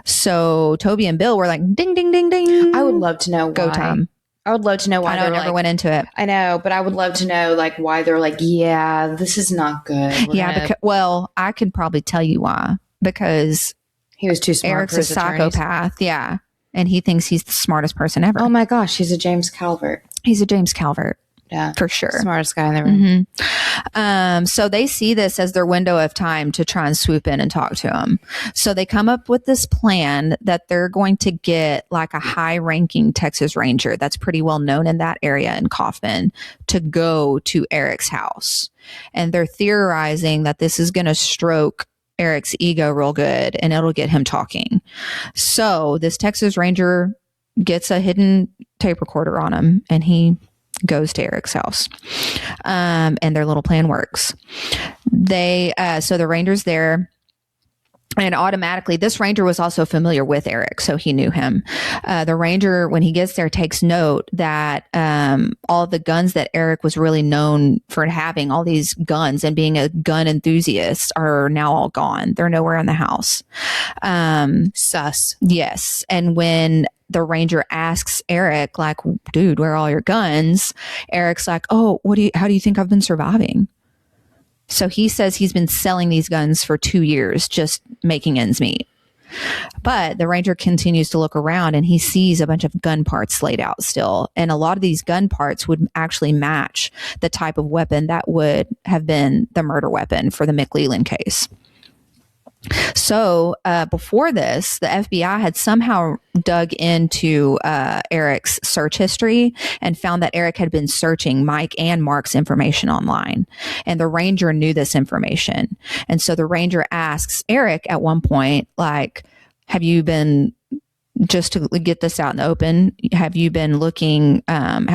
So Toby and Bill were like, ding, ding, ding, ding. I would love to know why. Go time. I would love to know why. I never went into it. I know, but I would love to know why they're like, yeah, this is not good. I could probably tell you why. Because he was too smart. Eric's a psychopath. Yeah. And he thinks he's the smartest person ever. Oh my gosh, he's a James Calvert. He's a James Calvert. Yeah. For sure. Smartest guy in the room. Mm-hmm. So they see this as their window of time to try and swoop in and talk to him. So they come up with this plan that they're going to get a high-ranking Texas Ranger that's pretty well known in that area in Kaufman to go to Eric's house. And they're theorizing that this is going to stroke Eric's ego real good and it'll get him talking. So this Texas Ranger gets a hidden tape recorder on him and he goes to Eric's house. And their little plan works. So the Ranger's there. And automatically, this Ranger was also familiar with Eric, so he knew him. The Ranger, when he gets there, takes note that all of the guns that Eric was really known for having, all these guns and being a gun enthusiast, are now all gone. They're nowhere in the house. Sus. Yes. And when the Ranger asks Eric, dude, where are all your guns? Eric's like, oh, how do you think I've been surviving? So he says he's been selling these guns for 2 years, just making ends meet. But the Ranger continues to look around and he sees a bunch of gun parts laid out still. And a lot of these gun parts would actually match the type of weapon that would have been the murder weapon for the McLeland case. So before this, the FBI had somehow dug into Eric's search history and found that Eric had been searching Mike and Mark's information online. And the Ranger knew this information. And so the Ranger asks Eric at one point, have you been, just to get this out in the open, have you been looking,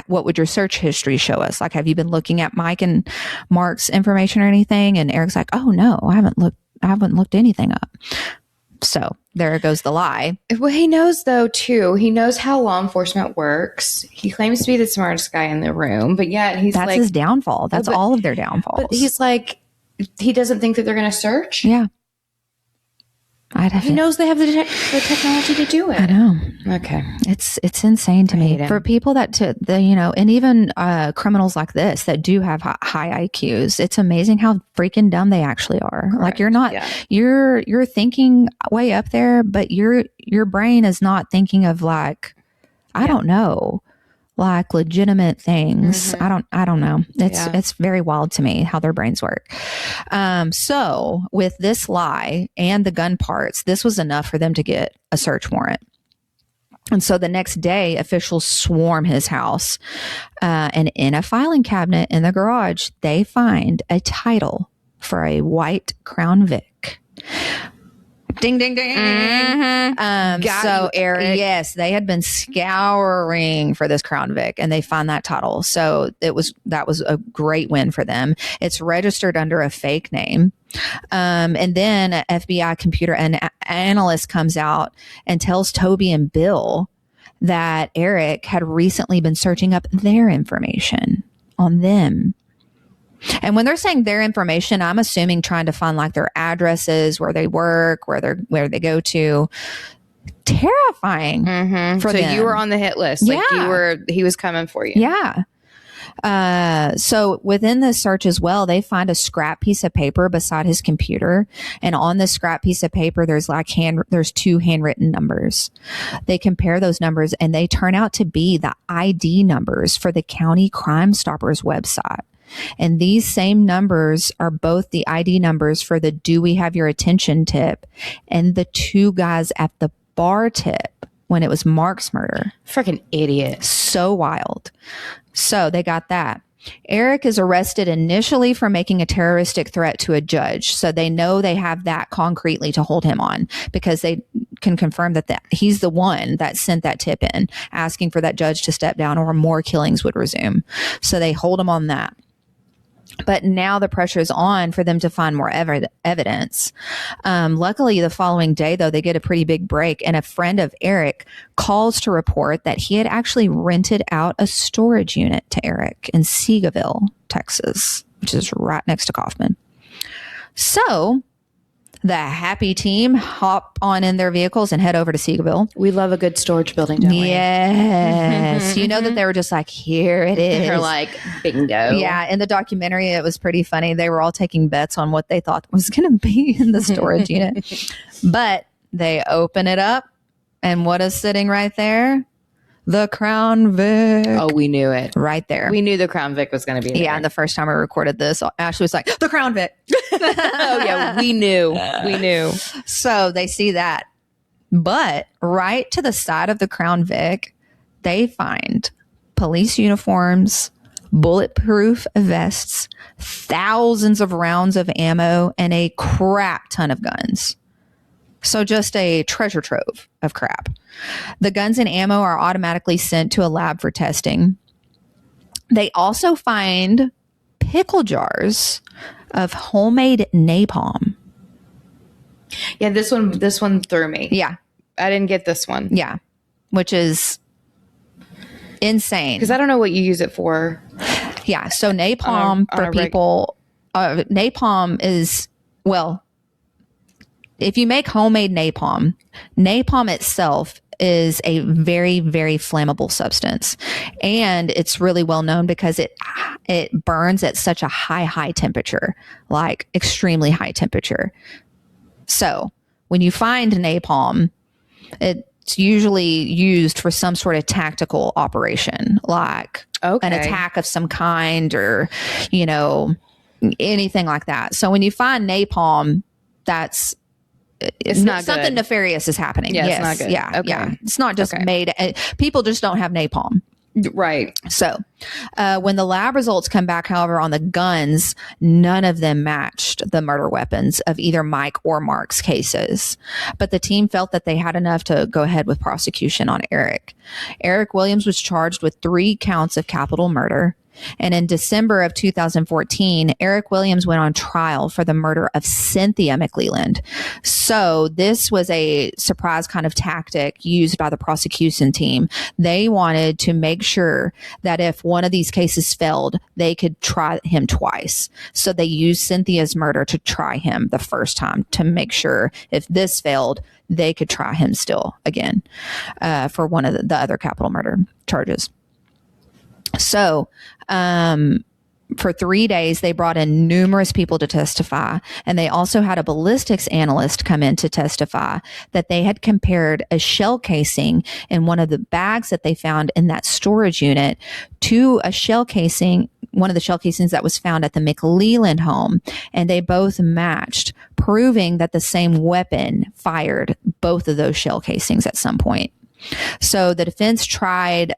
what would your search history show us? Have you been looking at Mike and Mark's information or anything? And Eric's like, oh no, I haven't looked anything up. So there goes the lie. Well, he knows though too. He knows how law enforcement works. He claims to be the smartest guy in the room, but yet that's his downfall. That's all of their downfalls. But he's he doesn't think that they're going to search. Yeah. He knows they have the technology to do it. I know. Okay. It's insane to me for people that and even criminals like this that do have high IQs. It's amazing how freaking dumb they actually are. Correct. You're not, you're thinking way up there, but your brain is not thinking of I don't know, legitimate things. Mm-hmm. I don't know. It's very wild to me how their brains work. So with this lie and the gun parts, this was enough for them to get a search warrant. And so the next day, officials swarm his house, and in a filing cabinet in the garage, they find a title for a white Crown Vic. Ding, ding, ding. Got you, Eric. Yes, they had been scouring for this Crown Vic, and they found that title. So that was a great win for them. It's registered under a fake name. And then an FBI computer analyst comes out and tells Toby and Bill that Eric had recently been searching up their information on them. And when they're saying their information, I'm assuming trying to find like their addresses, where they work, where they go to. Terrifying for them. So you were on the hit list. Like he was coming for you. Yeah. So within the search as well, they find a scrap piece of paper beside his computer. And on this scrap piece of paper, there's there's 2 handwritten numbers. They compare those numbers and they turn out to be the ID numbers for the County Crime Stoppers website. And these same numbers are both the ID numbers for the "Do We Have Your Attention" tip and the 2 guys at the bar tip when it was Mark's murder. Freaking idiot. So wild. So they got that. Eric is arrested initially for making a terroristic threat to a judge. So they know they have that concretely to hold him on, because they can confirm that he's the one that sent that tip in asking for that judge to step down or more killings would resume. So they hold him on that. But now the pressure is on for them to find more evidence. Luckily, the following day, though, they get a pretty big break, and a friend of Eric calls to report that he had actually rented out a storage unit to Eric in Seagoville, Texas, which is right next to Kaufman. So the happy team hop on in their vehicles and head over to Seagoville. We love a good storage building, don't we? Yes. You know that they were just like, here it is. They're like, bingo. Yeah. In the documentary, it was pretty funny. They were all taking bets on what they thought was going to be in the storage unit. But they open it up, and what is sitting right there? The Crown Vic. Oh, we knew it. Right there. We knew the Crown Vic was going to be there. Yeah, and the first time I recorded this, Ashley was like, the Crown Vic. Oh, yeah, we knew. We knew. So they see that. But right to the side of the Crown Vic, they find police uniforms, bulletproof vests, thousands of rounds of ammo, and a crap ton of guns. So just a treasure trove of crap. The guns and ammo are automatically sent to a lab for testing. They also find pickle jars of homemade napalm. Yeah, this one threw me. Yeah. I didn't get this one. Yeah. Which is insane. Because I don't know what you use it for. Yeah. So napalm for people, napalm is, well, if you make homemade napalm itself is a very, very flammable substance. And it's really well known because it burns at such a high temperature, like extremely high temperature. So when you find napalm, it's usually used for some sort of tactical operation, like an attack of some kind or, anything like that. So when you find napalm, it's not something good. Nefarious is happening. Yeah, yes. It's not good. Yeah. Okay. Yeah. It's not just made. People just don't have napalm. Right. So when the lab results come back, however, on the guns, none of them matched the murder weapons of either Mike or Mark's cases. But the team felt that they had enough to go ahead with prosecution on Eric. Eric Williams was charged with 3 counts of capital murder. And in December of 2014, Eric Williams went on trial for the murder of Cynthia McLeland. So this was a surprise kind of tactic used by the prosecution team. They wanted to make sure that if one of these cases failed, they could try him twice. So they used Cynthia's murder to try him the first time to make sure if this failed, they could try him still again for one of the other capital murder charges. So, for 3 days, they brought in numerous people to testify, and they also had a ballistics analyst come in to testify that they had compared a shell casing in one of the bags that they found in that storage unit to a shell casing, one of the shell casings that was found at the McLeland home, and they both matched, proving that the same weapon fired both of those shell casings at some point. So the defense tried,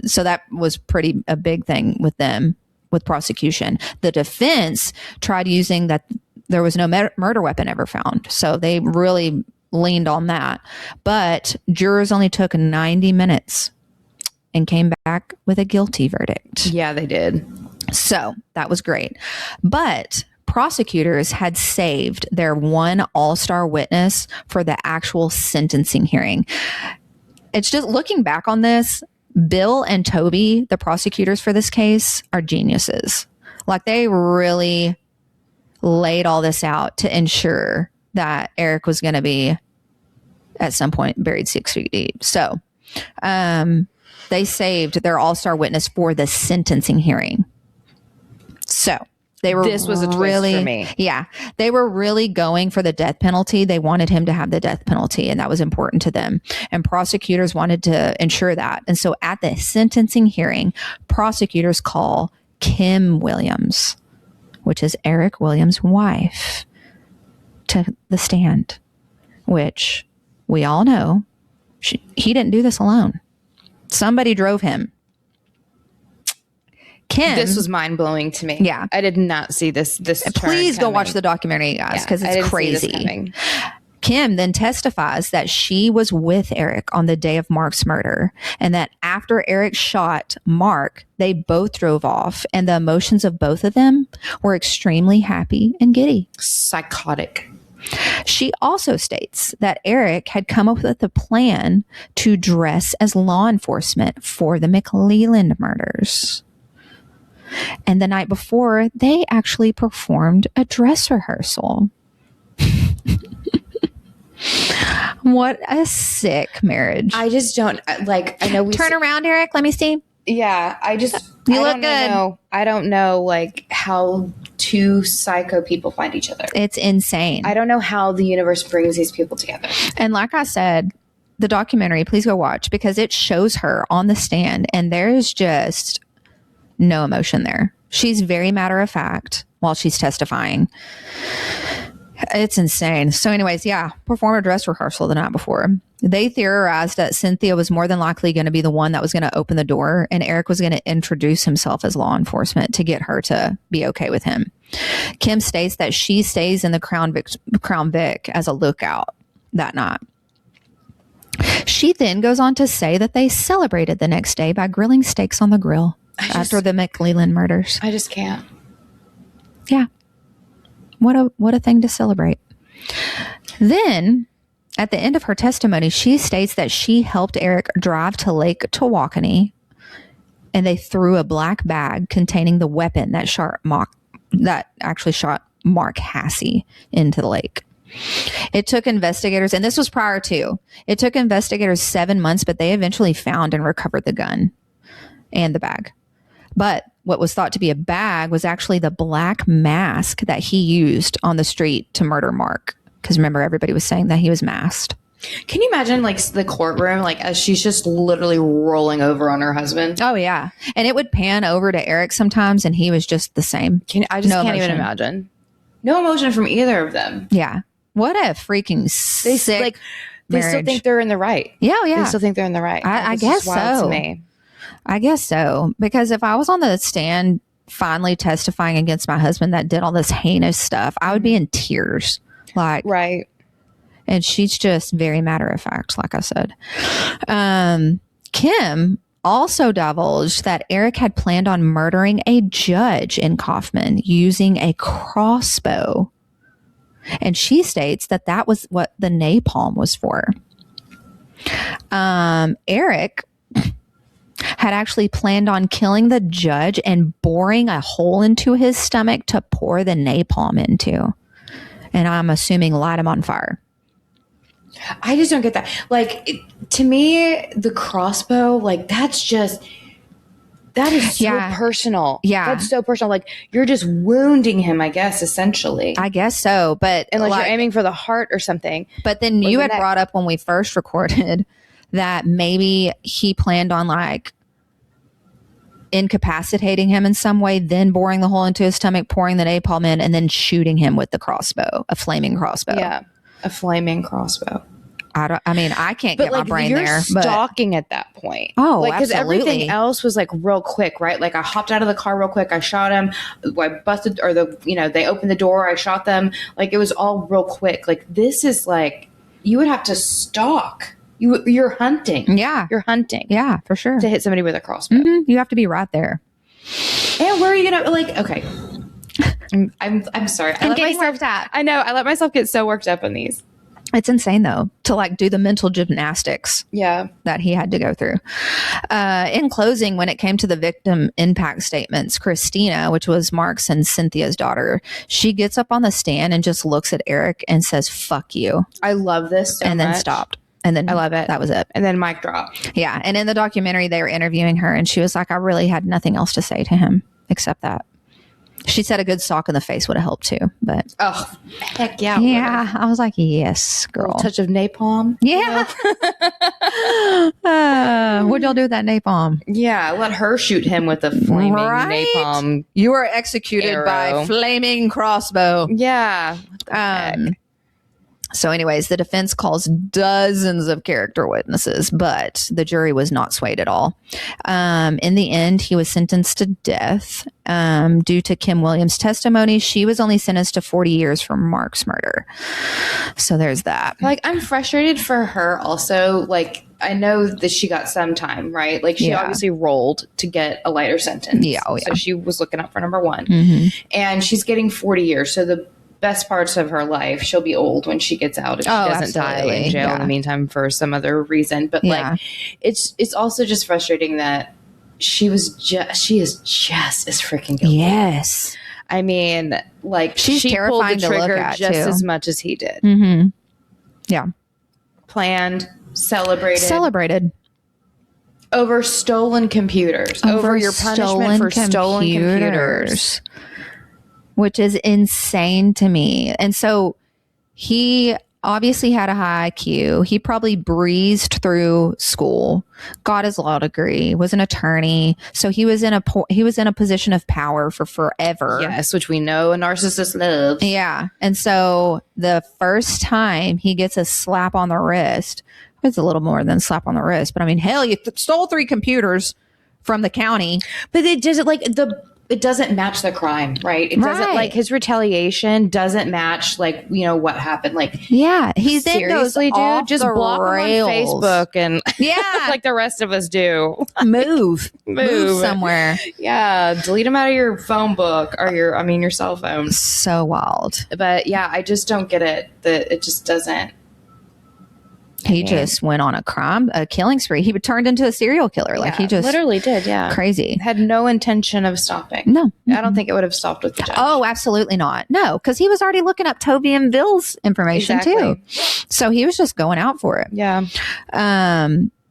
so that was a big thing with them, with prosecution. The defense tried using that there was no murder weapon ever found. So they really leaned on that. But jurors only took 90 minutes and came back with a guilty verdict. Yeah, they did. So that was great. But prosecutors had saved their one all-star witness for the actual sentencing hearing. It's just looking back on this, Bill and Toby, the prosecutors for this case, are geniuses. Like, they really laid all this out to ensure that Eric was going to be at some point buried 6 feet deep. So they saved their all-star witness for the sentencing hearing. So they were this was a twist for me. Yeah. They were really going for the death penalty. They wanted him to have the death penalty, and that was important to them. And prosecutors wanted to ensure that. And so at the sentencing hearing, prosecutors call Kim Williams, which is Eric Williams' wife, to the stand, which we all know he didn't do this alone. Somebody drove him. Kim, this was mind-blowing to me. Yeah. I did not see this Please go watch the documentary, guys, because it's crazy. Kim then testifies that she was with Eric on the day of Mark's murder, and that after Eric shot Mark, they both drove off, and the emotions of both of them were extremely happy and giddy. Psychotic. She also states that Eric had come up with a plan to dress as law enforcement for the McLeland murders. And the night before, they actually performed a dress rehearsal. What a sick marriage. I just don't, like, I know we... Turn around, Eric. Let me see. Yeah, I just... You look good. I don't know, like, how two psycho people find each other. It's insane. I don't know how the universe brings these people together. And like I said, the documentary, please go watch, because it shows her on the stand, and there's just... no emotion there. She's very matter of fact while she's testifying. It's insane. So anyways, yeah, perform a dress rehearsal the night before. They theorized that Cynthia was more than likely going to be the one that was going to open the door, and Eric was going to introduce himself as law enforcement to get her to be okay with him. Kim states that she stays in the Crown Vic as a lookout that night. She then goes on to say that they celebrated the next day by grilling steaks on the grill. After the McLeland murders. I just can't. Yeah. What a thing to celebrate. Then, at the end of her testimony, she states that she helped Eric drive to Lake Tawakoni, and they threw a black bag containing the weapon that actually shot Mark Hasse into the lake. It took investigators, and this was prior to, it took investigators 7 months, but they eventually found and recovered the gun and the bag. But what was thought to be a bag was actually the black mask that he used on the street to murder Mark. Because remember, everybody was saying that he was masked. Can you imagine, like, the courtroom, like, as she's just literally rolling over on her husband? Oh, yeah. And it would pan over to Eric sometimes, and he was just the same. I just can't even imagine. No emotion from either of them. Yeah. What a freaking sick They still think they're in the right. Yeah, yeah. They still think they're in the right. I guess so. To me. I guess so. Because if I was on the stand finally testifying against my husband that did all this heinous stuff, I would be in tears. Like, right. And she's just very matter of fact, like I said. Kim also divulged that Eric had planned on murdering a judge in Kaufman using a crossbow. And she states that that was what the napalm was for. Eric had actually planned on killing the judge and boring a hole into his stomach to pour the napalm into. And I'm assuming light him on fire. I just don't get that. Like, to me, the crossbow, like, that is so personal. Yeah. That's so personal. Like, you're just wounding him, I guess, essentially. I guess so. But unless you're aiming for the heart or something. But then you had brought up when we first recorded that maybe he planned on, like, incapacitating him in some way, then boring the hole into his stomach, pouring the napalm in, and then shooting him with the crossbow, a flaming crossbow. Yeah, a flaming crossbow. I can't get my brain you're there. Stalking at that point. Oh, because absolutely. Everything else was like real quick, right? Like I hopped out of the car real quick. I shot him. I busted, or they opened the door. I shot them. Like it was all real quick. Like this is like you would have to stalk. You're hunting. Yeah, you're hunting. Yeah, for sure. To hit somebody with a crossbow. Mm-hmm. You have to be right there. And where are you gonna Okay. I'm sorry. I'm getting worked up. I know. I let myself get so worked up on these. It's insane though, to like do the mental gymnastics that he had to go through. In closing, when it came to the victim impact statements, Christina, which was Mark's and Cynthia's daughter, she gets up on the stand and just looks at Eric and says, "Fuck you." I love this so and much. Then stopped. And then I love it. That was it. And then mic drop. Yeah. And in the documentary, they were interviewing her and she was like, I really had nothing else to say to him except that. She said a good sock in the face would have helped too, but heck yeah. Yeah. I was like, yes, girl. A touch of napalm. Yeah. What'd y'all do with that napalm? Yeah. Let her shoot him with a flaming napalm. You were executed by flaming crossbow. Yeah. So anyways, the defense calls dozens of character witnesses, but the jury was not swayed at all. In the end, he was sentenced to death due to Kim Williams' testimony. She was only sentenced to 40 years for Mark's murder. So there's that. Like, I'm frustrated for her also. Like, I know that she got some time, right? Like, she obviously rolled to get a lighter sentence. Yeah. So she was looking up for number one. Mm-hmm. And she's getting 40 years. So the best parts of her life, she'll be old when she gets out if she doesn't die in jail in the meantime for some other reason. But like, it's also just frustrating that she is just as freaking guilty. Yes. I mean, like, she pulled the trigger just too. as much as he did. Mm-hmm. Yeah. Planned, celebrated. Over stolen computers. Over your punishment for stolen computers. Which is insane to me. And so he obviously had a high IQ. He probably breezed through school, got his law degree, was an attorney. So he was in a position of power for forever. Yes, which we know a narcissist loves. Yeah. And so the first time he gets a slap on the wrist, it's a little more than a slap on the wrist, but I mean, hell, you stole 3 computers from the county. But they did it like it doesn't match the crime, right? It doesn't, like, his retaliation doesn't match, like, what happened. Like, yeah, he's seriously, dude, just block him on Facebook and like the rest of us do. Move somewhere. Yeah, delete him out of your phone book or your cell phone. So wild. But yeah, I just don't get it. That it just doesn't. He just went on a killing spree. He turned into a serial killer. Like, he just literally did. Yeah. Crazy. Had no intention of stopping. No. Mm-hmm. I don't think it would have stopped with the judge. Oh, absolutely not. No, because he was already looking up Toby and Bill's information too. So he was just going out for it. Yeah.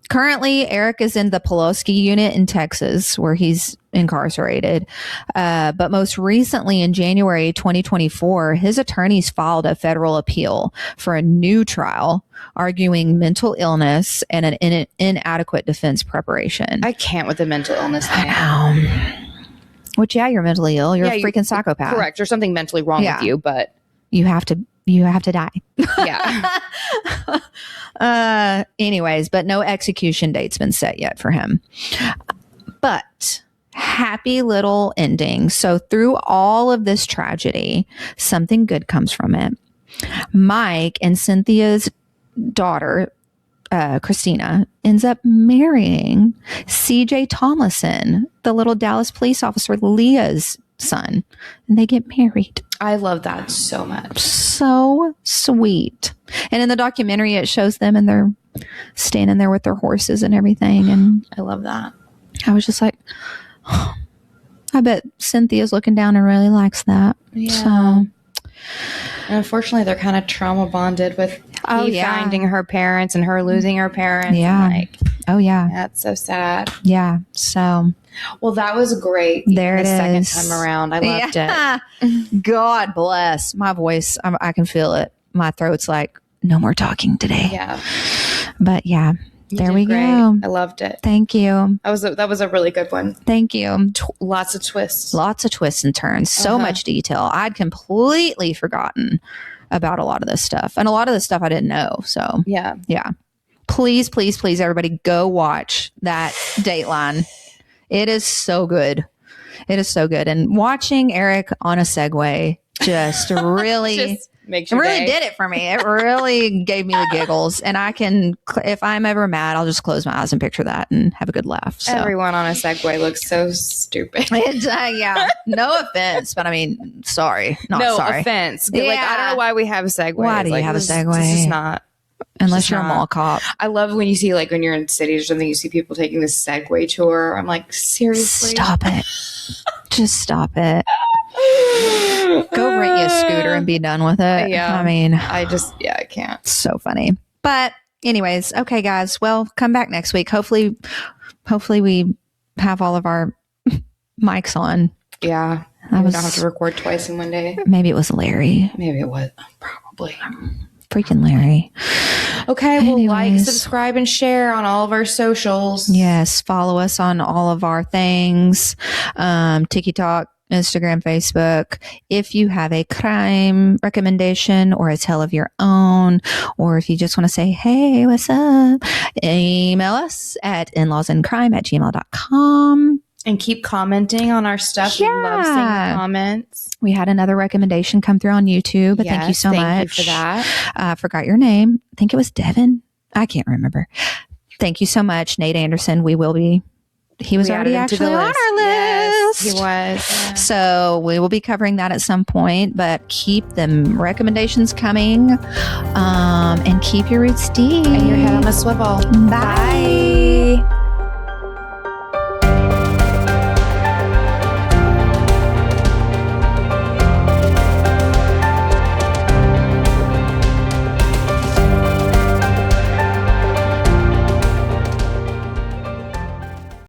Currently, Eric is in the Pulaski unit in Texas, where he's incarcerated. But most recently, in January 2024, his attorneys filed a federal appeal for a new trial, arguing mental illness and an inadequate defense preparation. I can't with the mental illness thing. Which, you're mentally ill. You're a freaking psychopath. Correct. There's something mentally wrong with you, but you have to die. Yeah. Anyways, but no execution date's been set yet for him. But happy little ending. So through all of this tragedy, something good comes from it. Mike and Cynthia's daughter, Christina, ends up marrying CJ Tomlinson, the little Dallas police officer, Leah's son, and they get married. I love that so much. So sweet. And in the documentary, it shows them and they're standing there with their horses and everything. And I love that. I was just like, oh, I bet Cynthia's looking down and really likes that. Yeah. So, and unfortunately, they're kind of trauma bonded with finding her parents and her losing her parents. Yeah. That's so sad. Yeah. So, well, that was great. There it is. Second time around. I loved it. God bless my voice. I can feel it. My throat's like, no more talking today. Yeah. But yeah. There we great. go. I loved it. Thank you. That was a really good one. Thank you. Lots of twists. Lots of twists and turns. So much detail. I'd completely forgotten about a lot of this stuff. And a lot of this stuff I didn't know. So yeah. Please, please, please, everybody go watch that Dateline. It is so good. It is so good. And watching Eric on a Segway just really... Makes your really day. did it for me. It really gave me the giggles. And I can, if I'm ever mad, I'll just close my eyes and picture that and have a good laugh. So. Everyone on a Segway looks so stupid. Yeah. No offense, but I mean, sorry. No offense. Yeah. Like, I don't know why we have Segways. Why do you have a Segway? This is not. Unless you're a mall cop. I love when you see, like, when you're in cities or something, you see people taking this Segway tour. I'm like, seriously? Stop it. Just stop it. Go rent you a scooter and be done with it. Yeah. I mean, I can't. So funny. But anyways, okay, guys. Well, come back next week. Hopefully we have all of our mics on. Yeah. We don't have to record twice in one day. Maybe it was Larry. Maybe it was. Probably. Freaking Larry. Okay, well, like, subscribe, and share on all of our socials. Yes, follow us on all of our things. TikTok, Instagram, Facebook. If you have a crime recommendation or a tale of your own, or if you just want to say, hey, what's up, email us at inlawsandcrime@gmail.com. And keep commenting on our stuff. Yeah. We love seeing the comments. We had another recommendation come through on YouTube. But thank you so much. Thank you for that. I forgot your name. I think it was Devin. I can't remember. Thank you so much, Nate Anderson. He was already actually on our list. Yes, he was. Yeah. So we will be covering that at some point, but keep the recommendations coming, and keep your roots deep. And your head on a swivel. Bye.